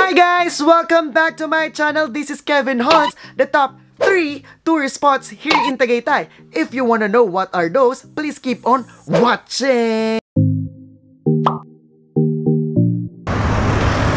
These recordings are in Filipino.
Hi guys! Welcome back to my channel. This is Kevin Hans, the top 3 tourist spots here in Tagaytay. If you wanna know what are those, please keep on watching!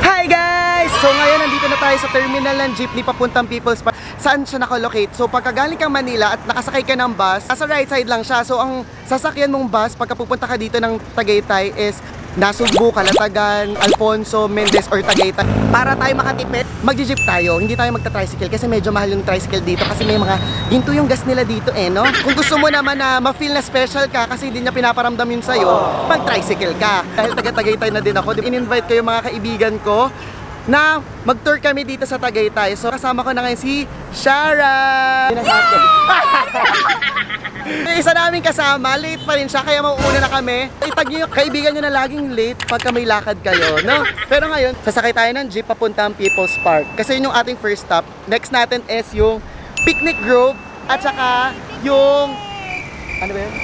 Hi guys! So ngayon nandito na tayo sa terminal ng jeepney papuntang People's Park. Saan siya nakalocate? So pagkagaling kang Manila at nakasakay ka ng bus, nasa right side lang siya. So ang sasakyan mong bus pagka pupunta ka dito ng Tagaytay is Nasugbu, Calatagan, Alfonso, Mendez, or Tagaytay. Para tayo makatipid, magji-jeep tayo. Hindi tayo magta-tricycle kasi medyo mahal yung tricycle dito kasi may mga ginto yung gas nila dito no? Kung gusto mo naman na ma-feel na special ka kasi hindi niya pinaparamdam yun sa'yo, mag-tricycle ka. Dahil taga-Tagaytay na din ako, in-invite ko yung mga kaibigan ko na mag-tour kami dito sa Tagaytay. So kasama ko na ngayon si Shara! Isa namin kasama, late pa rin siya kaya mauuna na kami. Itag niyo yung kaibigan niyo na laging late pagka may lakad kayo, no? Pero ngayon, sasakay tayo ng jeep papuntang People's Park. Kasi yun yung ating first stop. Next natin is yung Picnic Grove at saka yung ano ba yun?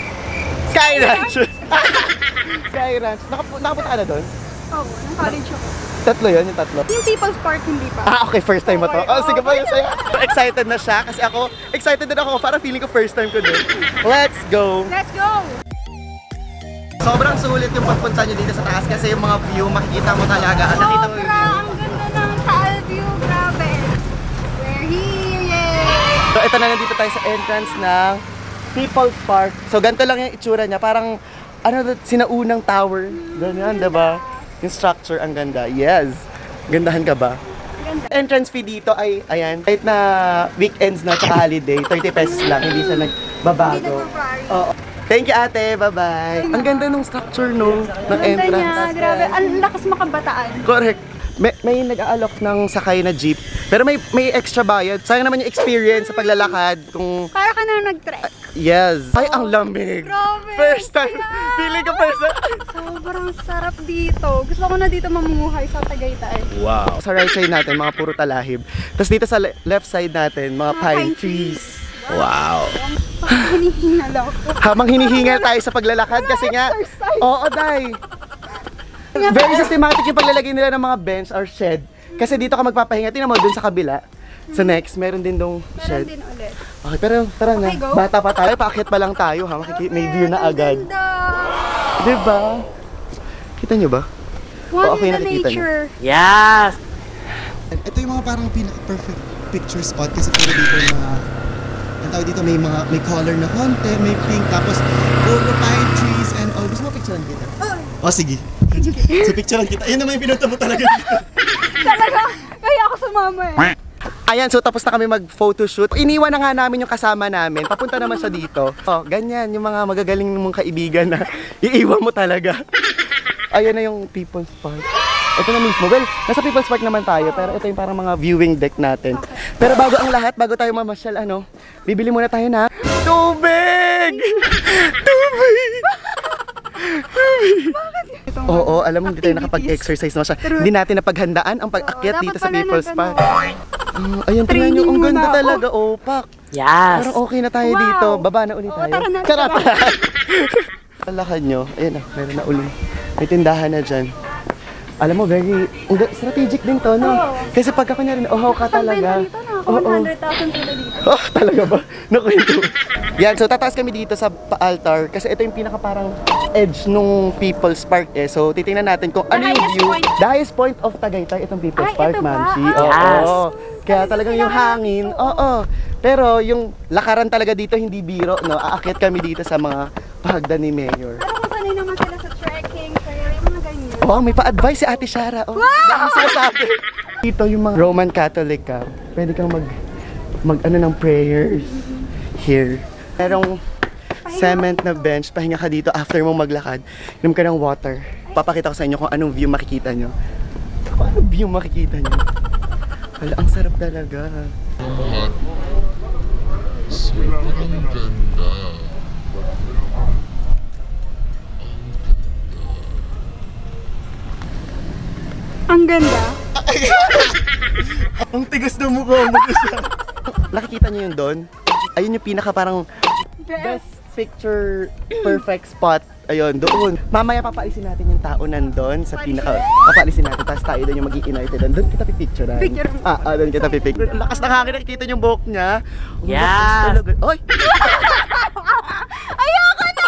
Sky Ranch! Sky Ranch. Nakapunta ka na doon? Oo, ng college ako. Tatlo yun, yung tatlo. Yung People's Park, hindi pa. Okay, first time mo to. Oh, sige pa, excited na siya kasi ako, excited din ako para feeling ko first time ko din. Let's go! Let's go! Sobrang sulit yung pagpunta nyo dito sa taas kasi yung mga view, makikita mo talaga. Nakita mo yung view. Ang ganda ng Taal view, grabe. We're here, yay! So, ito na nandito tayo sa entrance ng People's Park. So, ganito lang yung itsura niya. Parang, sinaunang tower. Ganyan, diba? Yung structure, ang ganda. Yes! Gandahan ka ba? Ganda. Entrance fee dito ay, ayan, kahit na weekends na tsaka holiday, 30 pesos lang, hindi siya nagbabago. Hindi nagbabago. Oo. Thank you ate, bye-bye. Ang ganda ng structure no, ng entrance. Ganda niya, grabe. Ang lakas makabataan. Correct. May nag-aalok ng sakay na jeep, pero may extra bayad. Sayang naman yung experience sa paglalakad. Kung Para ka na nag-trek. yes. Ay, ang lamig. Grabe. First time. Feeling ko first time. Sobrang sarap dito. Gusto ko na dito mamumuhay sa Tagaytay. Wow. Sa right side natin, mga puro talahib. Tapos dito sa left side natin, mga pine trees. Wow. Hinihingal ako. Habang hinihingal tayo sa paglalakad kasi nga, oo, day. Very systematic yung paglalagay nila ng mga bench or shed. Kasi dito ka magpapahinga. Tingnan mo dun sa kabila. Sa next, meron din dong shed. Meron din ulit. Okay, pero tara na. Okay, go. Bata pa tayo, paakyat pa lang tayo ha. May view na agad. Ganda. Diba? Kita nyo ba? One okay, in the nakikita niyo. nature. Yes! Ito yung mga parang pinaka-perfect picture spot kasi puro dito na ang tawag dito may color na konti, may pink, tapos puro pine trees and all. Gusto mo picturean kita? Oh, sige. So picturean kita. Ayun naman yung pinunta mo talaga dito. Talaga, kaya ako sumama eh. Ayan, so tapos na kami mag-photoshoot. Iniwan na nga namin yung kasama namin. Papunta naman siya dito. Oh, ganyan, yung mga magagaling mong kaibigan na iiwan mo talaga. Ayan na yung People's Park. Ito na mismo. Well, nasa People's Park naman tayo, pero ito yung parang mga viewing deck natin. Pero bago ang lahat, bago tayo mamasyal, bibili muna tayo na tubig! Tubig! Oo, alam mo, hindi tayo nakapag-exercise na siya. Hindi natin napaghandaan ang pag-akyat dito sa People's Park. Ayun, tingnan nyo, ang ganda talaga, Pak. Yes! Parang okay na tayo dito. Baba na ulit tayo. Tara na. Lakad nyo, ayun na, meron na ulit. May tindahan na dyan. Alam mo, very strategic din to, no? Kasi pagka kunyari, ka talaga. Oo. 100,000 sila dito. Oh, talaga ba? Nakwento. Yan, so tataas kami dito sa altar kasi ito yung pinaka parang edge nung People's Park eh. So titingnan natin kung ano yung view. The highest point of Tagaytay, itong People's Park, ito ba? Mamsi. Yes. Oo. Kaya talagang yung hangin, oo. Pero yung lakaran talaga dito hindi biro, no? Aakyat kami dito sa mga pahagdan ni Mayor. Pero masanay naman sila sa trekking, kaya yung mga ganyan. Oh, may pa-advise si Ate Shara. Oh, dami sinasabi. Dito yung mga Roman Catholic ka. Pwede kang mag ng prayers here. Merong cement na bench, pahinga ka dito after mong maglakad. Inom ka ng water. Papakita ko sa inyo kung anong view makikita nyo. Kung anong view makikita nyo. Wala, ang sarap talaga. Sobrang ganda. Ang ganda. Ang tigas ng mukha mo siya. Nakikita nyo yun doon? Ayun yung pinaka parang best picture perfect spot Ayun, doon. Mamaya papaalisin natin yung tao nandun sa pinaka... Papaalisin natin, tapos tayo doon yung mag-i-united doon. Doon kita pipicturean. Doon kita pipicture. Lakas ng hangin, nakikita yung buhok niya. Yes! Oy! Ayoko na!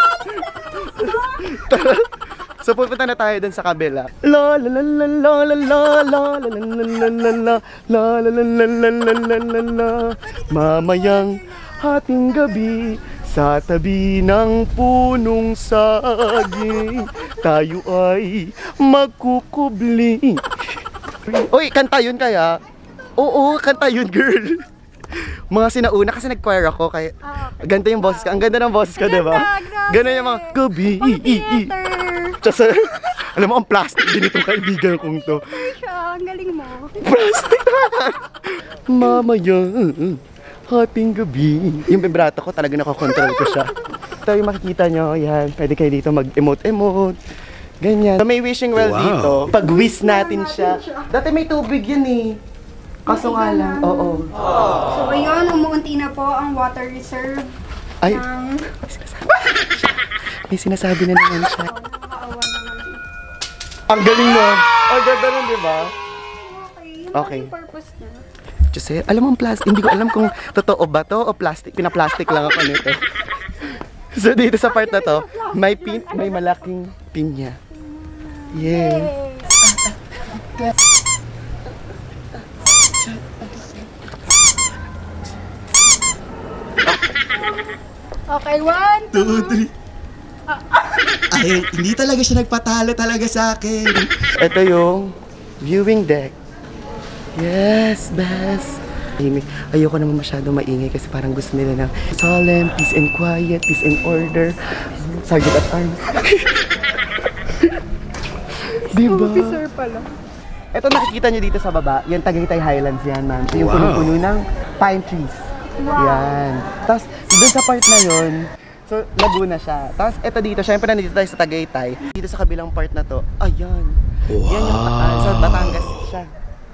So pupunta na tayo dun sa kabila. La la la la la la la la la la la la la la la la la la la la. Mamayang hating gabi sa tabi ng punong saging tayo ay magkukubli. Uy, kanta yun kaya? Oo, kanta yun, girl. Mga sinauna kasi nag-choir ako kaya ganito yung boses ko. Ang ganda ng boses ko, diba? Ganda yung mga gabi. Just, alam mo, ang plastic din itong kaibigan kong to. Siya, ang galing mo. Plastic na! Mamaya, hating gabi. Yung vibrato ko talaga nakokontrol ko siya. Ito yung makikita nyo, yan. Pwede kayo dito mag-emote-emote. Ganyan. So, may wishing well dito. Pag-wish natin siya. Dati may tubig yun eh. Kaso nga lang, oo. So ayun, umuunti na po ang water reserve. Ay, ng... may sinasabi na naman siya. Nakakaawa naman. Ang galing nun. Ang ganda nun, di ba? Okay. Yung purpose na. Jose, alam mo ang plastic, hindi ko alam kung totoo ba to o plastic, pinaplastic lang ako nito. So dito sa part na to, may malaking pinya. Yeah. Okay, 1, 2, 3. Ay, hindi talaga siya nagpatalo talaga sa akin. Ito yung viewing deck. Yes, best. Ayoko naman masyado maingay kasi parang gusto nila ng solemn, peace and quiet, peace and order. Sergeant at arms. Diba? officer pala. Ito nakikita nyo dito sa baba, yung Tagaytay Highlands yan, ma'am. Yung puno-puno ng pine trees. Wow. Yan. Tapos, doon sa part na yun, so, Laguna siya. Tapos, ito dito, syempre nandito tayo sa Tagaytay. Dito sa kabilang part na to, ayan. Wow. Yan yung sa Batangas siya.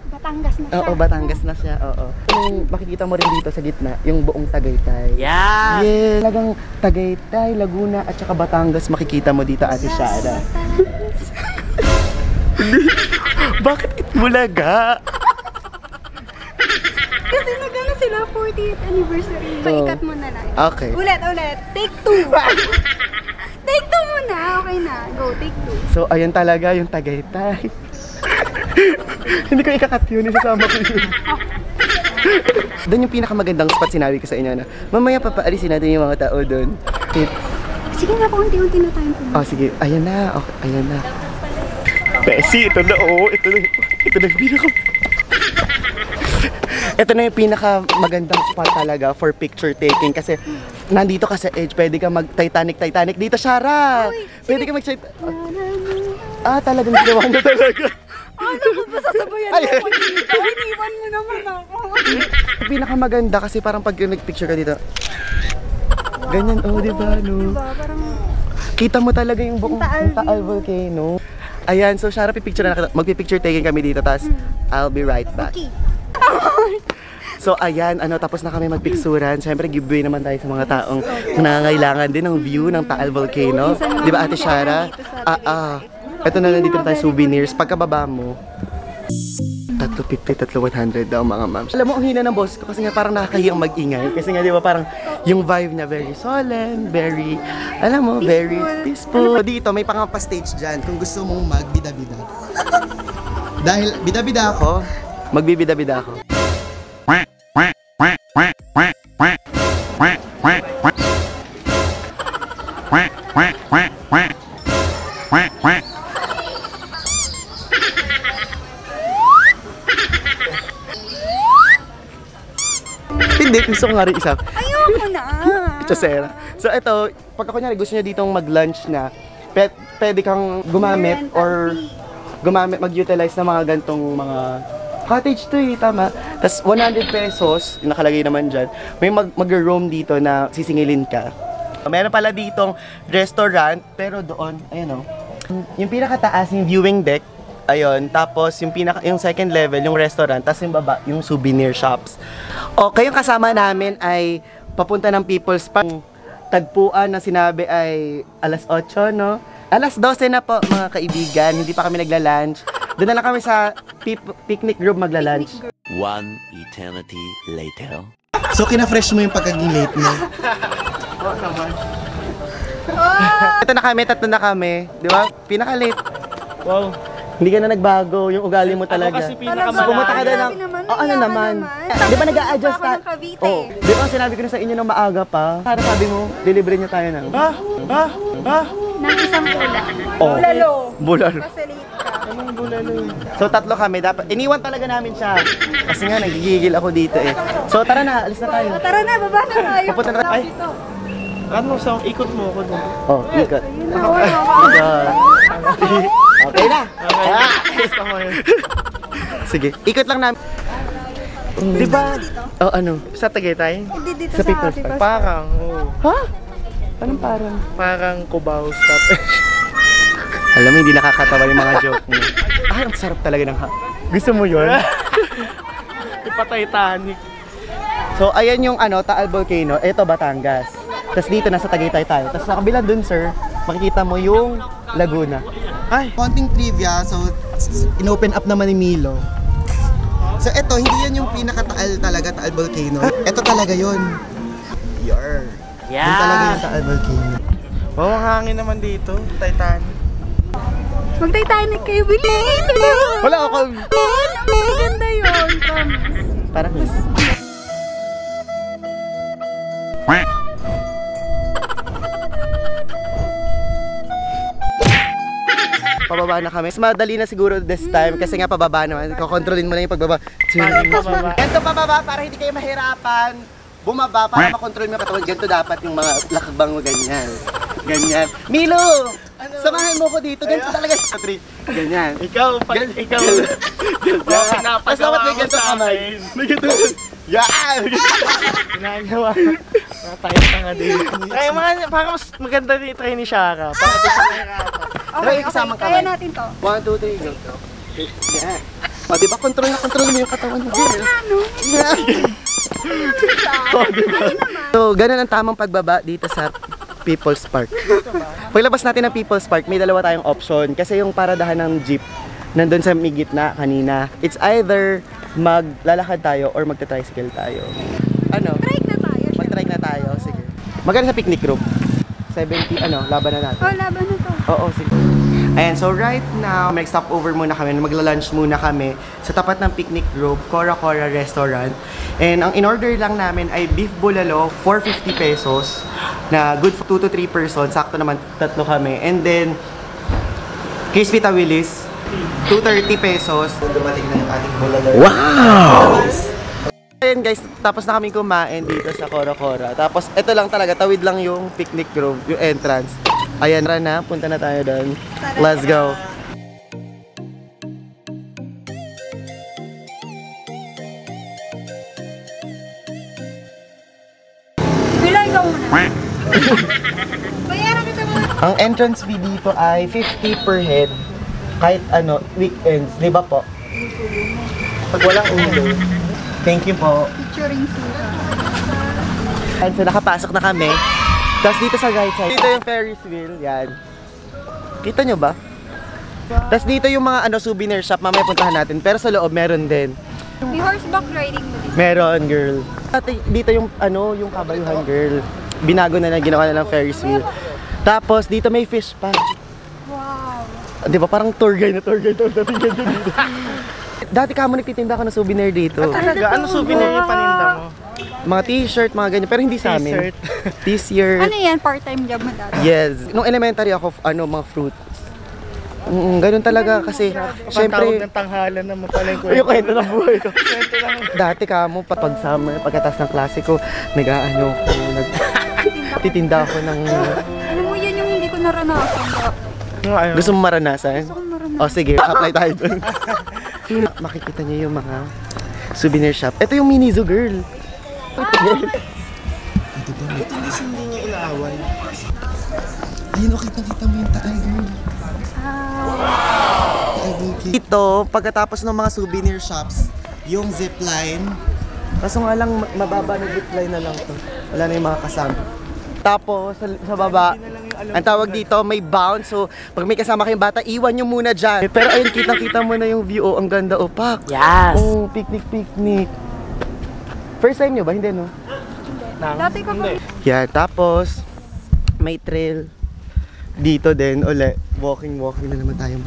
Batangas na siya. Oo, Batangas na siya, oo. Yung makikita mo rin dito sa gitna, yung buong Tagaytay. Yes! Yeah! Talagang Tagaytay, Laguna, at saka Batangas makikita mo dito, Ate Shara. Bakit Itbulaga? Kasi nagano sila 40th anniversary. Paikat mo na lang. Okay. Ulit. Take 2. Take 2 muna. Okay na. Go, take 2. So, ayun talaga yung Tagaytay. Hindi ko ikakat yun, isasama ko yun. Doon yung pinakamagandang spot, sinabi ko sa inyo na mamaya papaalisin natin yung mga tao doon. Sige nga po, unti-unti na tayo pumunta. Oh, sige. Ayan na. Okay, ayan na. Bessie, ito na oh. Ito na yung pinaka... Ito na yung pinakamagandang spot talaga for picture taking kasi nandito ka sa edge, pwede ka mag-Titanic dito, Shara! Pwede ka talagang ginawa na talaga. Ano ko ba sasabayan mo ako dito? Iniwan mo naman ako. Yung pinakamaganda kasi parang pag nag-picture ka dito, ganyan, oh, diba, no? Diba, parang... Kita mo talaga yung buong Taal Volcano. Ayan, so Shara, magpipicture taking kami dito, tapos I'll be right back. Okay. So ayan, tapos na kami magpiksuran. Siyempre, giveaway naman tayo sa mga taong nangangailangan din ng view ng Taal Volcano. Di ba, Ate Shara? Ito na, nandito na tayo souvenirs. Pagkababa mo, 350, 100 daw mga ma'am. Alam mo, ang hina ng boss ko kasi nga parang nakakahiyang mag-ingay. Kasi nga, di ba, parang yung vibe niya very solemn, very, alam mo, very peaceful. Dito, may pangapa-stage dyan kung gusto mong magbida-bida. Dahil bida-bida ako, magbibida-bida ako. Hindi, gusto ko nga rin isa. Ayoko na. Chasera. So ito, pagka kunyari gusto niya ditong mag-lunch na, pwede kang gumamit or mag-utilize ng mga gantong mga cottage to eh, tama. Tapos 100 pesos, yung nakalagay naman dyan, may mag-roam dito na sisingilin ka. Meron pala ditong restaurant, pero doon, ayan o. Yung pinakataas yung viewing deck, ayun. Tapos yung second level, yung restaurant, tapos yung baba, yung souvenir shops. Okay, yung kasama namin ay papunta ng People's Park. tagpuan na sinabi ay alas 8, no? Alas 12 na po, mga kaibigan. Hindi pa kami nagla-lunch. Doon na lang kami sa picnic group magla-lunch. One eternity later. So, kina-fresh mo yung pagkaging late mo. Ito na kami, 3 na kami. Di ba? Pinaka-late. Wow. Hindi ka na nagbago, yung ugali mo talaga. Ako kasi So, pumunta ka doon ng... Oh, ano naman? Di ba nag-a-adjust Ako ng Cavite. Oh, di ba sinabi ko na sa inyo ng maaga pa? Para sabi mo, delivery niyo tayo ng... Nang isang pula. Oh. Bulalo. Bulalo. Kasi late ka. So, 3 kami. Dapat, iniwan talaga namin siya. Kasi nga, nagigigil ako dito eh. So, tara na, alis na tayo. Tara na, baba na tayo. Pupunta na tayo. Ano sa ikot mo ako doon? Oh, ikot. Yun na, wala. Okay na. Okay. Gusto mo yun. Sige, ikot lang namin. Di ba? Oh, ano? Sa Tagaytay? Hindi dito Sa sa People's People's Parang, oo. Ha? Anong parang? Parang Cubao stop. Alam mo, hindi nakakatawa yung mga joke mo. Ay, ang sarap talaga ng Gusto mo yun? Ipa Titanic. So, ayan yung Taal Volcano. Ito, Batangas. Tapos dito, nasa Tagaytay tayo. Tapos sa kabila dun, sir, makikita mo yung Laguna. Ay! Konting trivia, so in-open up naman ni Milo. So eto, hindi yan yung pinaka-Taal talaga, Taal Volcano. Ito talaga yun. Yar. Yun talaga yung Taal Volcano. Wow, ang hangin naman dito. Titanic. Mag-Titanic kayo, bilhin! Wala ako. Maganda yun. Promise. Parang miss. Pababa na kami. Mas madali na siguro this time kasi nga pababa naman. Kokontrolin mo na yung pagbaba. Pababa. Ganito pababa para hindi kayo mahirapan. Bumaba para makontrol mo yung katawan. Ganito dapat yung mga lakbang mo ganyan. Ganyan. Milo! Samahan mo ko dito. Ganito talaga. Ganyan. Ikaw, ikaw. Yung pinapagawa may ko ganito sa kamay. akin. May ganito. Yan! Ginagawa. Tayo tanga din. Kaya mga, parang mas maganda dito kayo ni Shara. Para doon sa mahirapan. Okay, kasamang kaya kamay. natin to. 1, 2, 3, go. Yan. O, diba? Control mo yung katawan mo. Ano? So, ganun ang tamang pagbaba dito sa People's Park. Paglabas natin ng People's Park, may dalawa tayong option. Kasi yung paradahan ng jeep, nandun sa may gitna kanina. It's either maglalakad tayo or magta-tricycle tayo. Ano? Trike na tayo. Mag-trike na tayo. Sige. Maganda sa picnic group. 70, laban na natin. Oh, laban na to. Oo, sige. Ayan, so right now, mag-stop over muna kami, magla-lunch muna kami sa tapat ng picnic group, Cora Cora Restaurant. And ang in-order lang namin ay beef bulalo, 450 pesos, na good for 2 to 3 persons, sakto naman 3 kami. And then, crispy tawilis, 230 pesos. Dumating na yung ating bulalo. Wow! Ayan guys, tapos na kami kumain dito sa Cora Cora. Tapos ito lang talaga, tawid lang yung picnic group, yung entrance. Ayan, tara na, punta na tayo doon. Let's go. Bila, ikaw muna. Bayaran kita muna. Ang entrance fee dito ay 50 per head. Kahit weekends, di ba po? Pag walang ulo. Thank you po. Picturing sila. And so nakapasok na kami. Tapos dito sa right side, dito yung Ferris wheel, yan. Kita nyo ba? Tapos dito yung mga souvenir shop, mamaya puntahan natin. Pero sa loob, meron din. May horseback riding mo din. Meron, girl. At dito yung yung kabayuhan, girl. Binago na ginawa na ng Ferris wheel. Tapos dito may fish pa. Wow. Di ba parang tour guide dating ganyan dito. Dati ka mo nagtitinda ka ng souvenir dito. Talaga, ano souvenir yung paninda mo? Mga t-shirt, mga ganyan. Pero hindi sa amin. T-shirt. T-shirt. Ano yan? Part-time job mo dati? Yes. Nung elementary ako, mga fruits. Ganun talaga kasi, Pagtawag syempre, ng tanghalan naman pala yung yung kwento ng buhay ko. Kwento lang. Dati ka mo, pag summer, pagkatas ng klase ko, titinda ako ng... Ano mo yan yung hindi ko naranasan ba? Gusto mo maranasan? Gusto ko maranasan. O sige, apply tayo dun. Makikita niyo yung mga souvenir shop. Ito yung mini zoo, girl. Hindi niya inaaway. Ayun, kita mo yung Taal girl. Taal Volcano. Ito, pagkatapos ng mga Souvenir shops, yung zipline. kaso nga lang, mababa na zipline na lang to. Wala na yung mga kasama. Tapos sa baba, ang tawag dito, may bounce. So, pag may kasama kayong bata, iwan nyo muna dyan. Pero ayun, kitang-kita mo na yung view. Oh, ang ganda, Pak. Yes! Oh, picnic. First time nyo ba? Hindi, no? Dati ko pa. Yan, tapos, may trail. Dito din, ulit. Walking na naman tayo.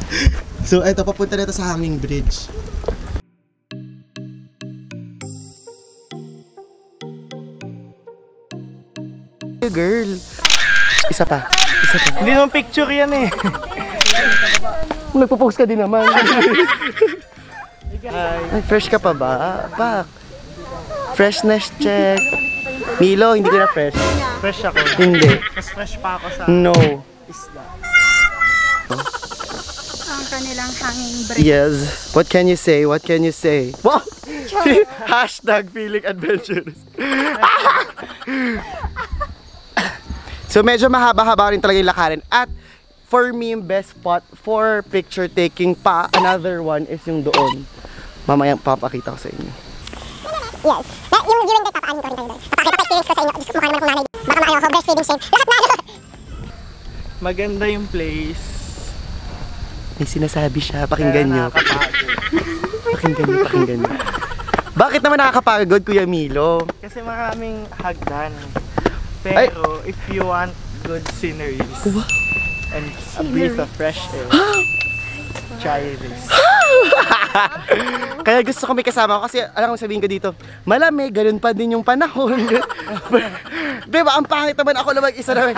So, eto, papunta na ito sa Hanging Bridge. Girl. Isa pa. Hindi naman picture yan eh. Nagpo-post ka din naman. Ay, fresh ka pa ba? Pak. Freshness check. Milo, hindi ka na fresh. Fresh ako. Hindi. Mas fresh pa ako sa No. isda. Ang kanilang hanging bridge. Yes. What can you say? Wow! Hashtag feeling adventurous. So medyo mahaba-haba rin talaga yung lakarin. At for me, yung best spot for picture taking pa, another one is yung doon. Mamaya papakita ko sa inyo. Yes. Yung viewing deck, papaanin ko rin kayo doon. Papakita ko experience ko sa inyo. Mukha naman kung nanay. Baka maano ako, breastfeeding shame. Lahat na ano. Maganda yung place. May sinasabi siya, pakinggan nyo. Pakinggan nyo. Bakit naman nakakapagod, Kuya Milo? Kasi maraming hagdan. Pero if you want good sceneries and a breath of fresh air, try this. Kaya gusto ko may kasama ko kasi alam mo sabihin ko dito, malamig, ganun pa din yung panahon. Diba, ang pangit naman ako na mag-isa naman.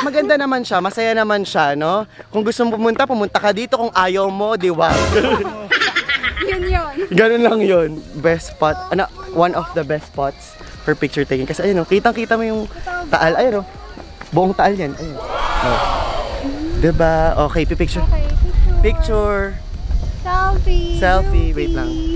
Maganda naman siya, masaya naman siya, no? Kung gusto mo pumunta ka dito. Kung ayaw mo, diwa. Yun. Ganun lang yun. Best spot, one of the best spots for picture taking. Kasi ayun, kitang-kita mo yung taal. Ayun, buong taal yan. Ayun. Oh. Diba? Okay, picture. Okay, Picture. Selfie. Wait lang.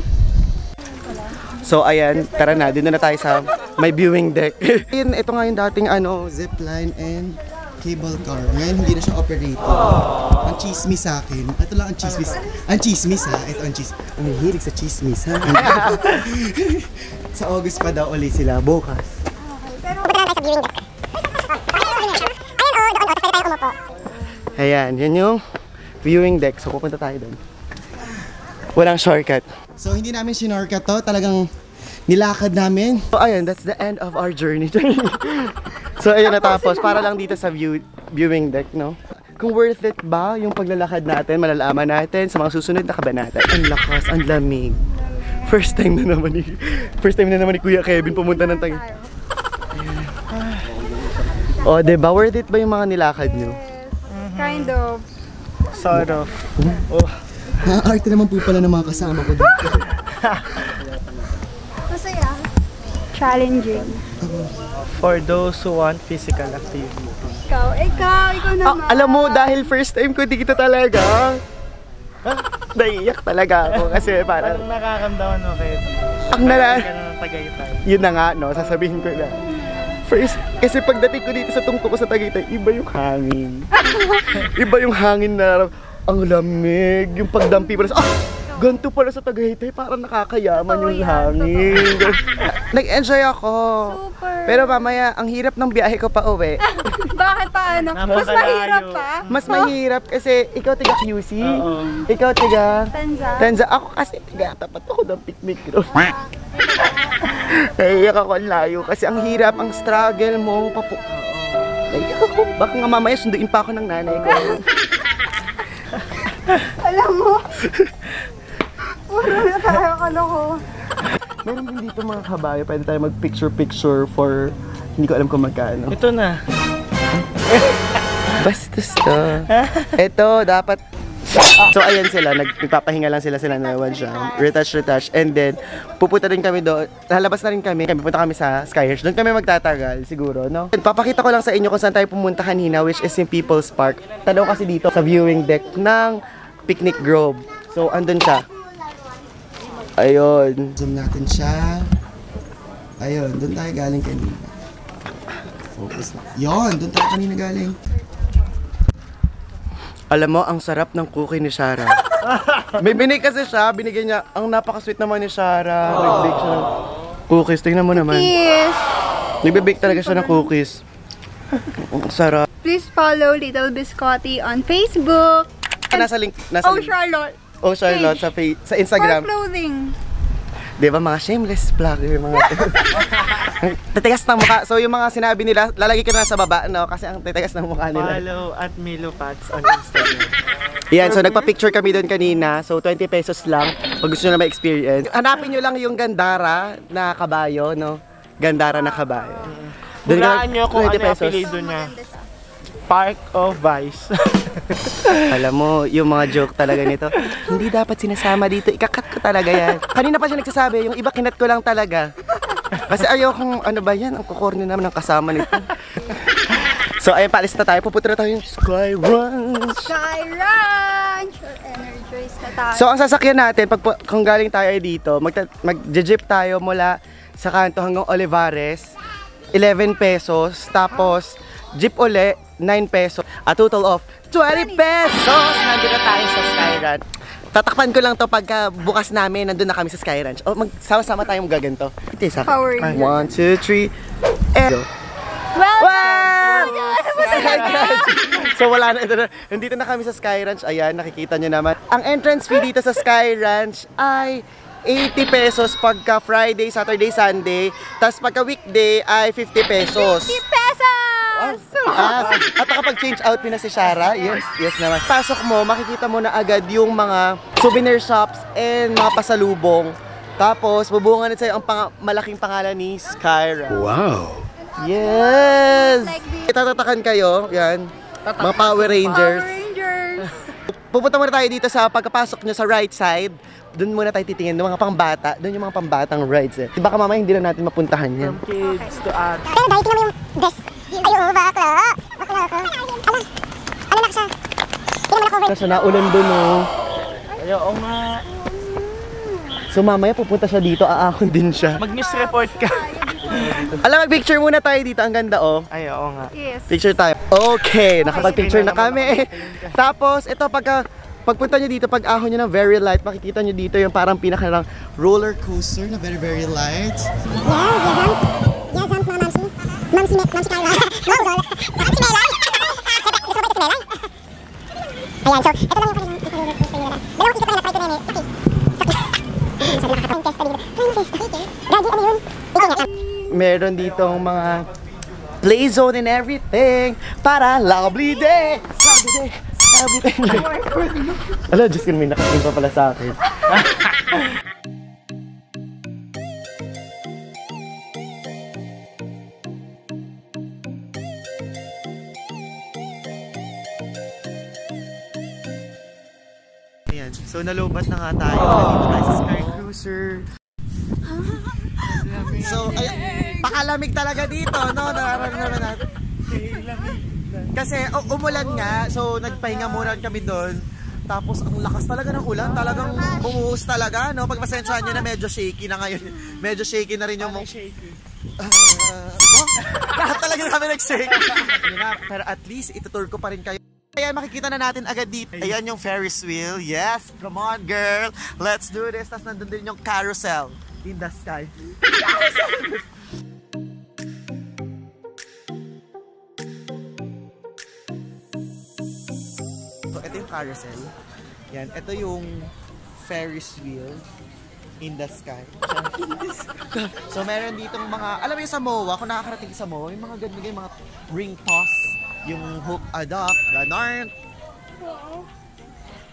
So ayan, tara na, dito na tayo sa may viewing deck. Ito nga yung dating Zipline and cable car. Ngayon hindi na siya operating. Ang chismis sa akin. Ito lang ang chismis. Ang chismis ha. Ito ang chismis. Ang hilig sa chismis ha. Sa August pa daw ulit sila. Bukas. Pupunta na tayo sa viewing deck. Ayun o, doon o. Tapos tayo umupo. Ayan, yan yung viewing deck. So pupunta tayo doon. Walang shortcut. So hindi namin sinorkat to. Talagang nilakad namin. So ayun, that's the end of our journey. So ayun, natapos. Para lang dito sa viewing deck, no? Kung worth it ba yung paglalakad natin, malalaman natin sa mga susunod na kabanata. Ang lakas, ang lamig. First time na naman ni Kuya Kevin pumunta ng Taguig. Oh, diba? Worth it ba yung mga nilakad nyo? Kind of. Sort of. Oh. Arte naman po pala ng mga kasama ko dito. Masaya. Challenging. For those who want physical activity. Ikaw naman. Alam mo, dahil first time ko dito talaga. Naiiyak talaga ako kasi parang Anong nakakamdaman mo, Kevin? ang nala... Ka na ng Tagaytay. Yun na nga, no? Sasabihin ko na. First, kasi pagdating ko dito sa tungtong ko sa Tagaytay, iba yung hangin. Iba yung hangin na ang lamig, yung pagdampi pala sa... Ganito pala sa Tagaytay, parang nakakayaman yung hangin. Nag-enjoy ako. Super. Pero mamaya, ang hirap ng biyahe ko pa uwi. Bakit paano? Mas mahirap pa. Mas mahirap kasi ikaw tiga QC, Oo. ikaw tiga Tanza. Tanza. Ako kasi tiga tapat ako ng picnic group. Naiiyak ako ang layo kasi ang hirap, ang struggle mo. Naiiyak ako. Baka nga mamaya sunduin pa ako ng nanay ko. Alam mo? Puro na tayo kaloko. Meron din dito mga kabayo, pwede tayo mag-picture-picture for hindi ko alam kung magkano. Ito na. Bastos to. Ito, dapat... So, ayan sila. Nagpapahinga lang sila na naman siya. Retouch. And then, pupunta rin kami doon. Lalabas na rin kami. Pupunta kami sa Skyhurst. Doon kami magtatagal, siguro, no? Papakita ko lang sa inyo kung saan tayo pumunta kanina, which is yung People's Park. Tanaw kasi dito sa viewing deck ng Picnic Grove. So, andun siya. Ayun. Zoom natin siya. Ayun, doon tayo galing kanina. Focus na. Yun, doon tayo kanina galing. Alam mo, ang sarap ng cookie ni Shara. May binig kasi siya, binigyan niya. Ang napaka-sweet naman ni Shara. Nag-bake siya ng cookies. Tingnan mo naman. Kiss. Nagbe-bake talaga siya ng cookies. Sarap. Please follow Little Biscotti on Facebook. Nasa link. Oh, Charlotte. Oh, Charlotte sa For Instagram. clothing. Di ba mga shameless vlogger, mga titigas ng mukha. So yung mga sinabi nila, lalagay ko na sa baba, no? Kasi ang titigas ng mukha nila. Follow at Milopats on Instagram. Yan, so nagpa-picture kami doon kanina. So 20 pesos lang pag gusto nyo na ma-experience. Hanapin nyo lang yung Gandara na kabayo, no? Gandara na kabayo. Hulaan nyo kung ano yung apelido niya. Park of Vice. Alam mo, yung mga joke talaga nito, hindi dapat sinasama dito. Ikakat ko talaga yan. Kanina pa siya nagsasabi, yung iba kinat ko lang talaga. Kasi ayokong, ano ba yan, ang kukorny naman ng kasama nito. So ayun, paalis na tayo. Pupunta na tayo yung Sky Ranch. Sky Ranch! Energize na tayo. So ang sasakyan natin, kung galing tayo dito, mag-jeep tayo mula sa kanto hanggang Olivares, 11 pesos. Tapos, jeep uli, 9 pesos. A total of 20 pesos! Nandun na tayo sa Sky Ranch. Tatakpan ko lang to pagka bukas namin, nandun na kami sa Sky Ranch. O, magsama-sama tayong gaganto. Ito isa. Power 1, 2, 3, and... Welcome! So wala na, ito na. Nandito na kami sa Sky Ranch. Ayan, nakikita nyo naman. Ang entrance fee dito sa Sky Ranch ay 80 pesos pagka Friday, Saturday, Sunday. Tapos pagka weekday ay 50 pesos. 50 pesos! At nakapag-change out na si Shara. Yes naman. Pasok mo, makikita mo na agad yung mga souvenir shops and mga pasalubong. Tapos, bubungan sa'yo ang malaking pangalan ni Sky Ranch. Wow! Yes! Like Itatatakan kayo, yan. Mga Power Rangers. Power Rangers! Pupunta muna tayo dito sa pagkapasok nyo sa right side. Doon muna tayo titingin ng mga pangbata. Doon yung mga pambatang rides eh. Baka mamaya hindi na natin mapuntahan yan. From kids to adults. Pero dahil tingnan mo yung dress. Ay, oo, bakla. Bakla ako. Ano na kasi? Tingnan mo na cover. Kasi naulan doon oh. Ayaw nga. So mamaya pupunta siya dito, aahon din siya. Mag-news report ka. Alam, mag-picture muna tayo dito. Ang ganda oh. Ayaw nga. Yes. Picture tayo. Okay, nakapag-picture na kami. Tapos, ito pagpunta nyo dito, pag ahon nyo ng very light, makikita nyo dito yung parang pinaka roller coaster na very, very light. Yeah, Zams, mga mamsi. Mamsi Kyla. Mamsol. Mamsi Melay. Gusto mo ba ito si Melay? Ayan, so, ito lang yung kanilang roller coaster nila. Dalawang ikot na na-try ko rin eh. Okay. Sabi nakakatang test pa dito. Gagi, ano yun? Ikaw nga. Meron ditong mga play zone and everything para lovely day. Lovely day. Lovely day. Alam, Diyos ko, may nakating pa pala sa akin. Ayan, so nalubat na nga tayo. Nandito tayo sa Sky Cruiser. So, ay, pakalamig talaga dito, no? Nararamdaman natin. Kasi umulan nga, so nagpahinga muna kami doon. Tapos ang lakas talaga ng ulan, talagang bumuhos talaga, no? Pagpasensyahan nyo na medyo shaky na ngayon. Medyo shaky na rin yung lahat talaga namin nag-shake. Pero at least itutur ko pa rin kayo. Ayan, makikita na natin agad dito. Ayan yung Ferris wheel. Yes, come on girl. Let's do this. Tapos nandun din yung carousel in the sky. So, ito yung carousel. Yan, ito yung Ferris wheel in the sky. So, meron ditong mga, alam mo yung sa MOA, kung nakakarating sa MOA, yung mga ganyan, yung mga ring toss, yung hook adopt, ganon.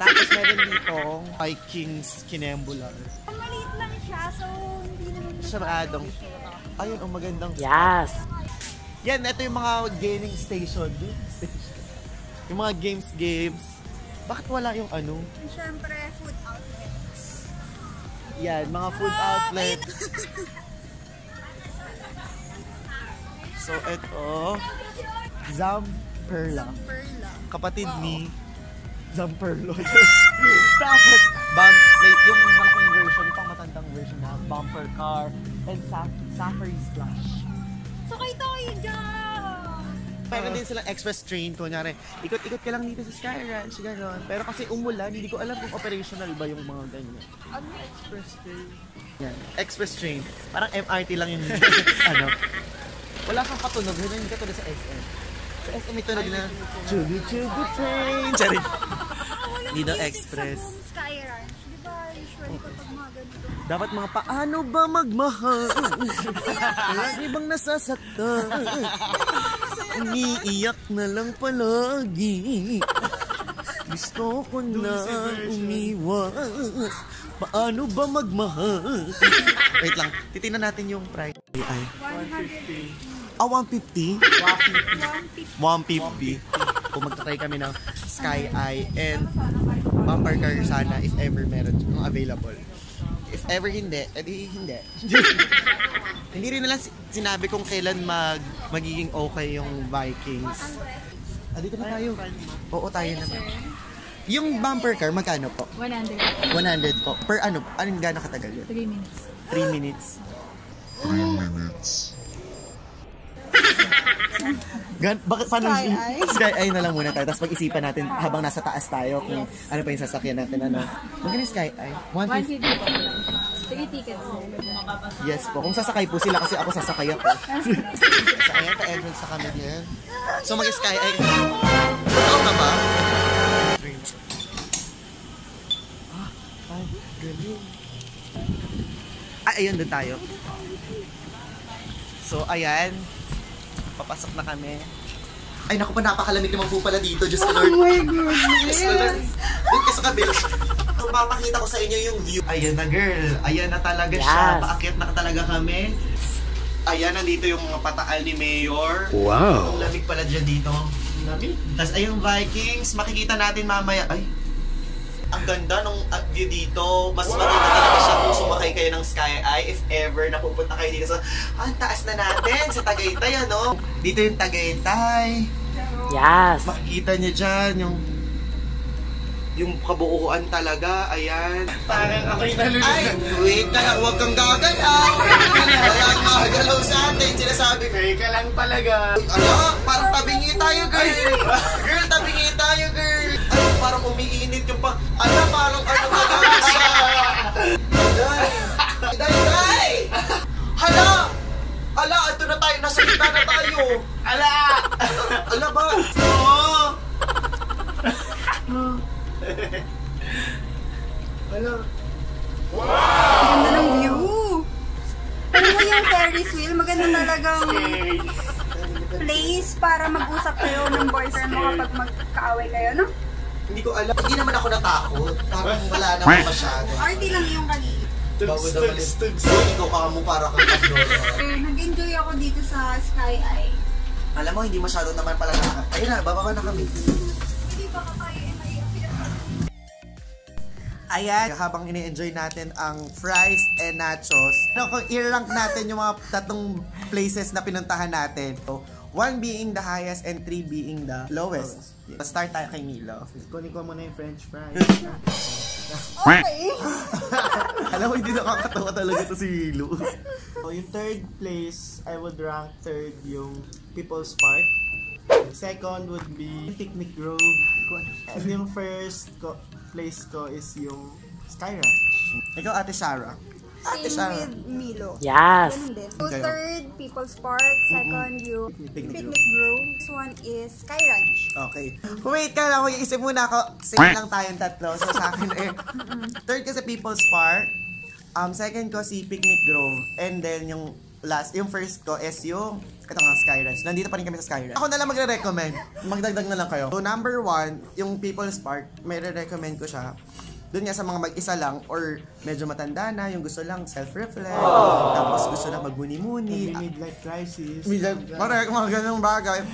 Tapos meron ditong Vikings Kinembular. Maliit lang siya, so hindi naman Saradong. Ayun, ang magandang. Yes! Yan, ito yung mga gaming station. Yung mga games. Bakit wala yung ano? Siyempre, food outlets. Yan, mga food outlet. So, ito. Zamperla. Kapatid ni Zamperlo. Tapos, may yung malaking version, yung pang matandang version na bumper car and Safari Splash. Sakay tayo dyan! Meron din silang express train, kunyari, ikot-ikot ka lang dito sa Sky Ranch, gano'n. Pero kasi umulan, hindi ko alam kung operational ba yung mga ganyan. Ano express train? Yan, express train. Parang MRT lang yung ano. Wala kang katunog, hindi ka tulad sa SM. Sa SM may tunog na. Chugu chugu train. Charit. Dino Express. Sky Ranch. Di ba usually kapag mga ganito? Dapat mga paano ba magmahal? Lagi bang nasasaktan? Umiiyak na lang palagi. Gusto ko na umiwas. Paano ba magmahal? Wait lang, titingnan natin yung price. Ay. 150. 150? 150. Kung magtatry kami ng Sky Eye and bumper car sana if ever meron yung available. If ever hindi, edi hindi. Hindi rin nila sinabi kung kailan magiging okay yung Vikings. Dito na tayo. Oo, tayo naman. Yung bumper car, magkano po? 100. 100 po. Per ano? Anong gano'ng katagal yun? 3 minutes. 3 minutes. 3 minutes. Bakit paano Sky Eye? Sky Eye na lang muna tayo. Tapos pag-isipan natin habang nasa taas tayo kung ano pa yung sasakyan natin. Ano? Magkano yung Sky Eye? 150. 3 tickets. Yes po. Kung sasakay po sila kasi ako sasakay ako. So ayan, pa-entrance sa kami din. So mag-Sky Eye. Totoo na ba? Ay, galing. Ayun doon tayo. So ayan. Papasok na kami. Ay naku pa, napakalamig naman po pala dito. Diyos ko Lord. Oh my goodness. Diyos ko Lord. Doon ka sa kabila. So papakita ko sa inyo yung view. Ayan na girl. Ayan na talaga siya. Paakyat na talaga kami. Ayan, nandito yung mga pataal ni Mayor. Wow. Ang lamig pala dyan dito. Lamig. Tapos ayun Vikings. Makikita natin mamaya. Ay. Ang ganda ng view dito. Mas maganda talaga siya kung sumakay kayo ng Sky Eye if ever napupunta kayo dito sa ang taas na natin sa Tagaytay, ano? Dito yung Tagaytay. Yes. Makikita niyo dyan yung kabuuan talaga. Ayan. Parang ako'y nalulunod. Ay, wait ka lang. Huwag kang gagalaw. Wala kang magalaw sa atin. Sinasabi ko. Hey, ka lang talaga. Ano? Parang tabingi tayo, girl. Girl, tabingi tayo, girl. Ay, parang umiinit yung pang... Ano, parang ano ka lang siya. Day! Hala! Hala, ito na tayo. Nasa kita na tayo. Ala! Ala ba? Oo. Ano? Ganda ng view. Ano mo yung Ferris wheel? Maganda talagang place para mag-usap kayo ng boyfriend mo kapag magkaaway kayo, no? Hindi ko alam. Hindi naman ako natakot. Parang wala naman masyado. RT lang yung kanina. Bago naman ikaw ka mo para kang Pandora. Nag-enjoy ako dito sa Sky Eye. Alam mo, hindi masyado naman pala nakaka. Ayun na, bababa na kami. Hindi pa ka tayo Ayan, habang ini-enjoy natin ang fries and nachos, kung i-rank natin yung mga tatlong places na pinuntahan natin. So, 1 being the highest and 3 being the lowest. Start tayo kay Milo. Kunin ko muna yung french fries. Okay. Alam mo, hindi nakakatawa talaga to si Milo. So, yung third place, I would rank third yung People's Park. Second would be Picnic Grove. And yung first place ko is yung Sky Ranch. Ikaw, Ate Shara. Ate Same Shara. with Milo. Yes. Ganun din. So, Okay. third, People's Park. Second, yung Picnic Picnic Grove. This one is Sky Ranch. Okay. Wait ka lang, isip muna ako. Same lang tayong tatlo. So sa akin third ko sa People's Park. Second ko si Picnic Grove. And then yung first ko is yung ito nga, Sky Ranch. Nandito pa rin kami sa Sky Ranch. Ako na lang magre-recommend. Magdagdag na lang kayo. So number 1, yung People's Park, may re-recommend ko siya. Doon nga sa mga mag-isa lang or medyo matanda na, yung gusto lang self-reflect, tapos gusto lang magmuni-muni. Midlife crisis. Correct, mga ganung bagay.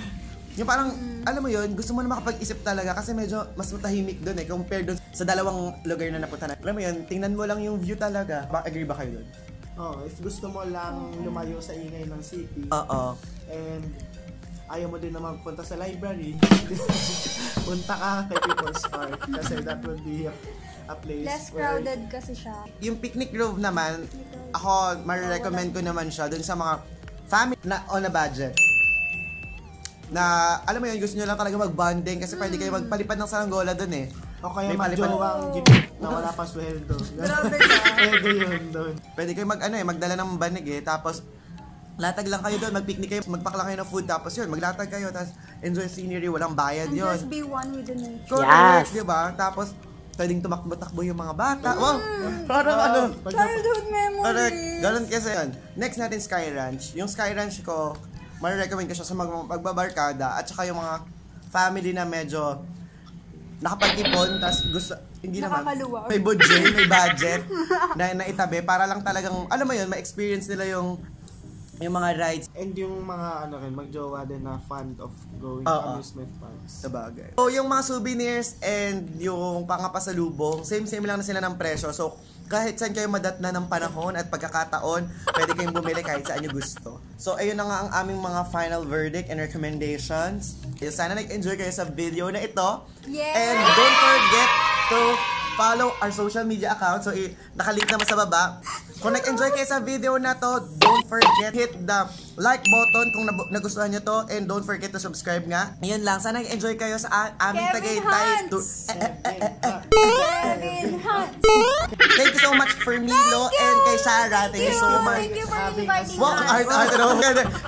Yung parang, alam mo yun, gusto mo na makapag-isip talaga kasi medyo mas matahimik doon compared doon sa dalawang lugar na napunta na. Alam mo yun, tingnan mo lang yung view talaga. Agree ba kayo doon? Oh, if gusto mo lang lumayo sa ingay ng city. Oo. And ayaw mo din na magpunta sa library. Punta ka kay People's Park kasi that would be a place Less where crowded kasi siya. Yung Picnic Grove naman, ako, marirecommend ko naman siya doon sa mga family na on a budget. Na, alam mo yun, gusto nyo lang talaga mag-bonding kasi pwede kayo magpalipad ng saranggola doon eh. o kaya May palipad. mag-jowang jeep na wala pa sweldo. Grabe ka. Pwede yun doon. Pwede kayo magdala ng banig tapos Latag lang kayo doon, mag-picnic kayo, magpakla kayo ng food, tapos yun, maglatag kayo, tapos enjoy scenery, walang bayad And yun. just be one with the nature. Correct, di ba? Tapos, pwedeng tumakbo-takbo yung mga bata. Wow! Parang ano? Childhood memory. Correct. Ganun kasi yun. Next natin, Sky Ranch. Yung Sky Ranch ko, marirecommend ko siya sa magbabarkada at saka yung mga family na medyo nakapag-ipon, tapos gusto, hindi naman, Nakakaluwag. may budget na itabi para lang talagang, alam mo yun, ma-experience nila yung mga rides. And yung mga ano rin, magjowa din na fond of going to Oo. amusement parks. Sa bagay. So, yung mga souvenirs and yung pangapasalubong, same lang na sila ng presyo. So, kahit saan kayo madatna ng panahon at pagkakataon, pwede kayong bumili kahit saan nyo gusto. So, ayun na nga ang aming mga final verdict and recommendations. Sana nag-enjoy kayo sa video na ito. Yes! And don't forget to follow our social media account. So, nakalink naman sa baba. Kung nag-enjoy kayo sa video na to, don't forget hit the like button kung nagustuhan nyo to, and don't forget to subscribe nga. Ayun lang, sana nag-enjoy kayo sa aming Kevin Tagaytay. Hans! Kevin Hans! Thank you so much for Milo and kay Shara. Thank you so much. Thank you for inviting Wow, us.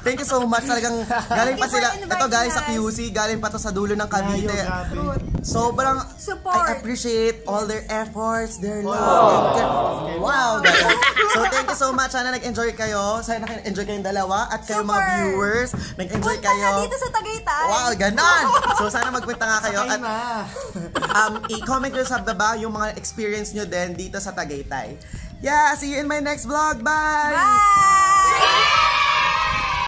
thank you so much. Talagang galing pa Thank you sila. for Ito galing sa inviting QC, galing pa to sa dulo ng Cavite. Grabe. Sobrang Support. I appreciate all their efforts, their love. Wow, guys. So thank you so much. Sana nag-enjoy kayo. Sana nag-enjoy kayong dalawa at kayo mga Super. viewers. Nag-enjoy Punta kayo. na dito sa Tagaytay. Wow, ganon! So sana magpunta nga kayo Ay at na. i-comment nyo sa baba yung mga experience nyo din dito sa Tagaytay. Yeah, see you in my next vlog. Bye! Bye!